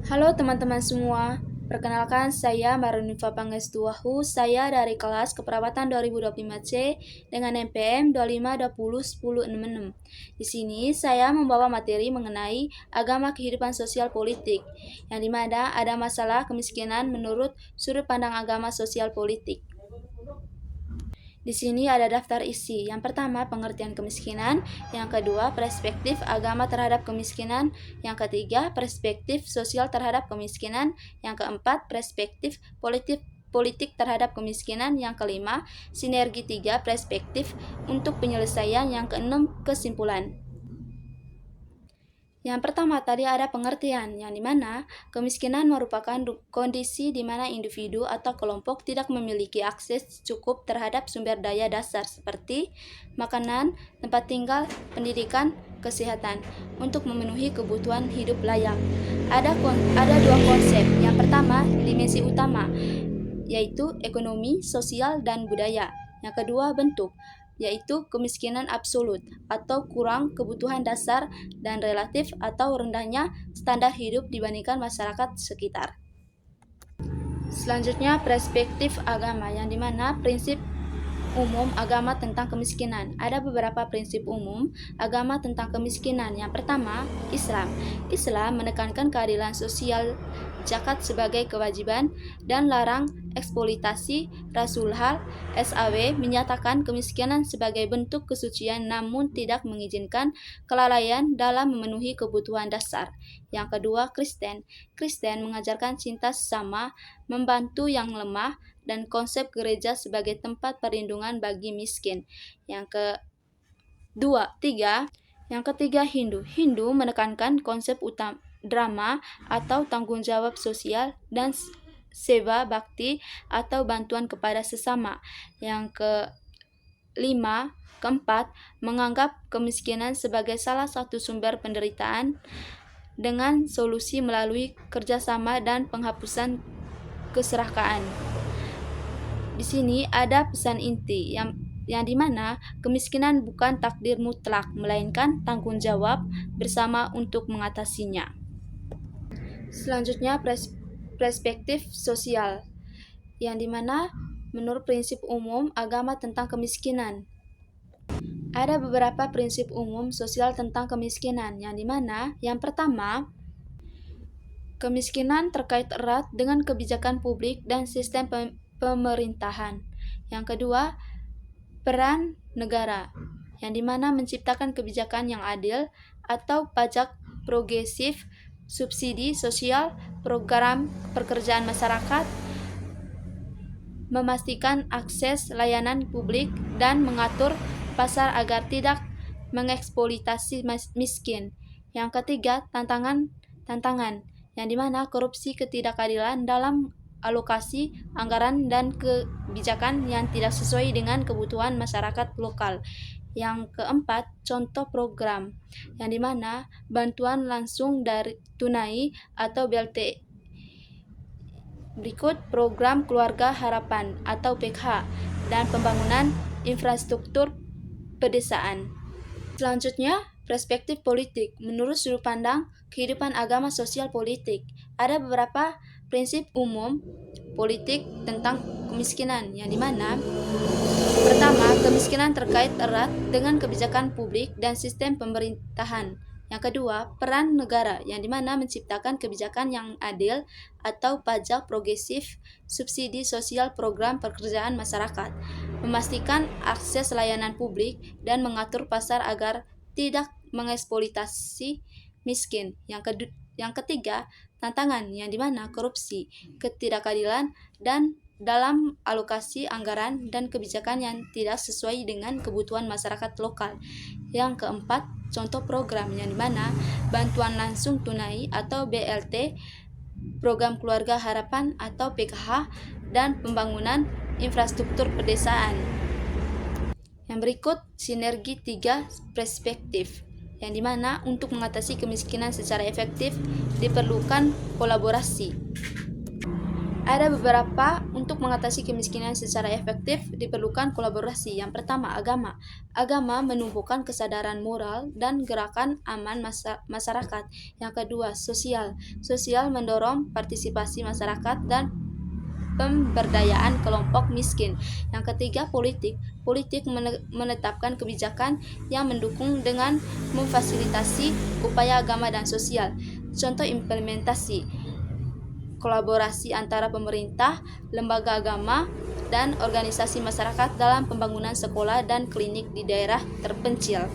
Halo teman-teman semua, perkenalkan saya Marunifa Pangestuahu, saya dari kelas Keperawatan 2025C dengan NPM 25201066. Di sini saya membawa materi mengenai agama kehidupan sosial politik, yang dimana ada masalah kemiskinan menurut sudut pandang agama sosial politik. Di sini ada daftar isi. Yang pertama, pengertian kemiskinan. Yang kedua, perspektif agama terhadap kemiskinan. Yang ketiga, perspektif sosial terhadap kemiskinan. Yang keempat, perspektif politik terhadap kemiskinan. Yang kelima, sinergi tiga perspektif untuk penyelesaian. Yang keenam, kesimpulan. Yang pertama tadi ada pengertian, yang dimana kemiskinan merupakan kondisi di mana individu atau kelompok tidak memiliki akses cukup terhadap sumber daya dasar seperti makanan, tempat tinggal, pendidikan, kesehatan untuk memenuhi kebutuhan hidup layak. Ada dua konsep. Yang pertama, dimensi utama, yaitu ekonomi, sosial, dan budaya. Yang kedua, bentuk, yaitu kemiskinan absolut atau kurang kebutuhan dasar dan relatif atau rendahnya standar hidup dibandingkan masyarakat sekitar. Selanjutnya, perspektif agama, yang dimana prinsip umum agama tentang kemiskinan. Ada beberapa prinsip umum agama tentang kemiskinan. Yang pertama, Islam. Islam menekankan keadilan sosial, zakat sebagai kewajiban, dan larang eksploitasi. Rasulullah SAW menyatakan kemiskinan sebagai bentuk kesucian namun tidak mengizinkan kelalaian dalam memenuhi kebutuhan dasar. Yang kedua, Kristen. Kristen mengajarkan cinta sesama, membantu yang lemah, dan konsep gereja sebagai tempat perlindungan bagi miskin. Yang ketiga, Hindu. Hindu menekankan konsep utama drama atau tanggung jawab sosial dan seva bakti atau bantuan kepada sesama. Yang keempat, menganggap kemiskinan sebagai salah satu sumber penderitaan dengan solusi melalui kerjasama dan penghapusan keserakahan. Di sini ada pesan inti yang dimana kemiskinan bukan takdir mutlak, melainkan tanggung jawab bersama untuk mengatasinya. Selanjutnya, perspektif sosial, yang dimana menurut prinsip umum agama tentang kemiskinan. Ada beberapa prinsip umum sosial tentang kemiskinan, yang dimana yang pertama, kemiskinan terkait erat dengan kebijakan publik dan sistem pemerintahan. Yang kedua, peran negara, yang dimana menciptakan kebijakan yang adil atau pajak progresif, subsidi sosial, program pekerjaan masyarakat, memastikan akses layanan publik, dan mengatur pasar agar tidak mengeksploitasi miskin. Yang ketiga, tantangan, yang dimana korupsi, ketidakadilan dalam alokasi anggaran dan kebijakan yang tidak sesuai dengan kebutuhan masyarakat lokal. Yang keempat, contoh program, yang dimana bantuan langsung dari tunai atau BLT. Berikut program Keluarga Harapan atau PKH dan pembangunan infrastruktur pedesaan. Selanjutnya, perspektif politik menurut sudut pandang kehidupan agama sosial politik. Ada beberapa prinsip umum politik tentang kemiskinan, yang dimana pertama, kemiskinan terkait erat dengan kebijakan publik dan sistem pemerintahan. Yang kedua, peran negara, yang dimana menciptakan kebijakan yang adil atau pajak progresif, subsidi sosial, program pekerjaan masyarakat, memastikan akses layanan publik, dan mengatur pasar agar tidak mengeksploitasi miskin. Yang ketiga, tantangan, yang dimana korupsi, ketidakadilan, dan dalam alokasi anggaran dan kebijakan yang tidak sesuai dengan kebutuhan masyarakat lokal. Yang keempat, contoh program, yang dimana bantuan langsung tunai atau BLT, program Keluarga Harapan atau PKH, dan pembangunan infrastruktur pedesaan. Yang berikut, sinergi tiga perspektif, yang dimana untuk mengatasi kemiskinan secara efektif diperlukan kolaborasi. Ada beberapa untuk mengatasi kemiskinan secara efektif diperlukan kolaborasi. Yang pertama, agama. Agama menumbuhkan kesadaran moral dan gerakan aman masyarakat. Yang kedua, sosial. Sosial mendorong partisipasi masyarakat dan pemberdayaan kelompok miskin. Yang ketiga, politik. Politik menetapkan kebijakan yang mendukung dengan memfasilitasi upaya agama dan sosial. Contoh implementasi kolaborasi antara pemerintah, lembaga agama, dan organisasi masyarakat dalam pembangunan sekolah dan klinik di daerah terpencil.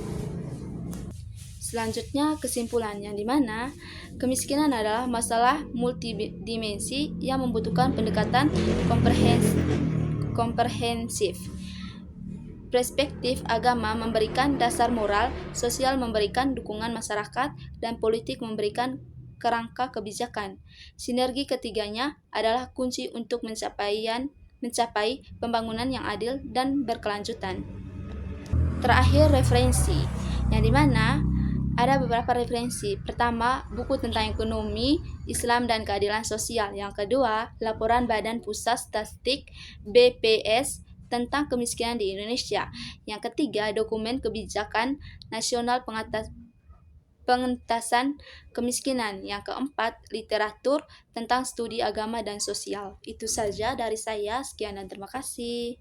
Selanjutnya, kesimpulan yang dimana kemiskinan adalah masalah multidimensi yang membutuhkan pendekatan komprehensif. Perspektif agama memberikan dasar moral, sosial memberikan dukungan masyarakat, dan politik memberikan kerangka kebijakan. Sinergi ketiganya adalah kunci untuk mencapai pembangunan yang adil dan berkelanjutan. Terakhir, referensi, yang dimana ada beberapa referensi. Pertama, buku tentang ekonomi, Islam dan keadilan sosial. Yang kedua, laporan Badan Pusat Statistik BPS tentang kemiskinan di Indonesia. Yang ketiga, dokumen kebijakan nasional pengentasan kemiskinan. Yang keempat, literatur tentang studi agama dan sosial. Itu saja dari saya. Sekian dan terima kasih.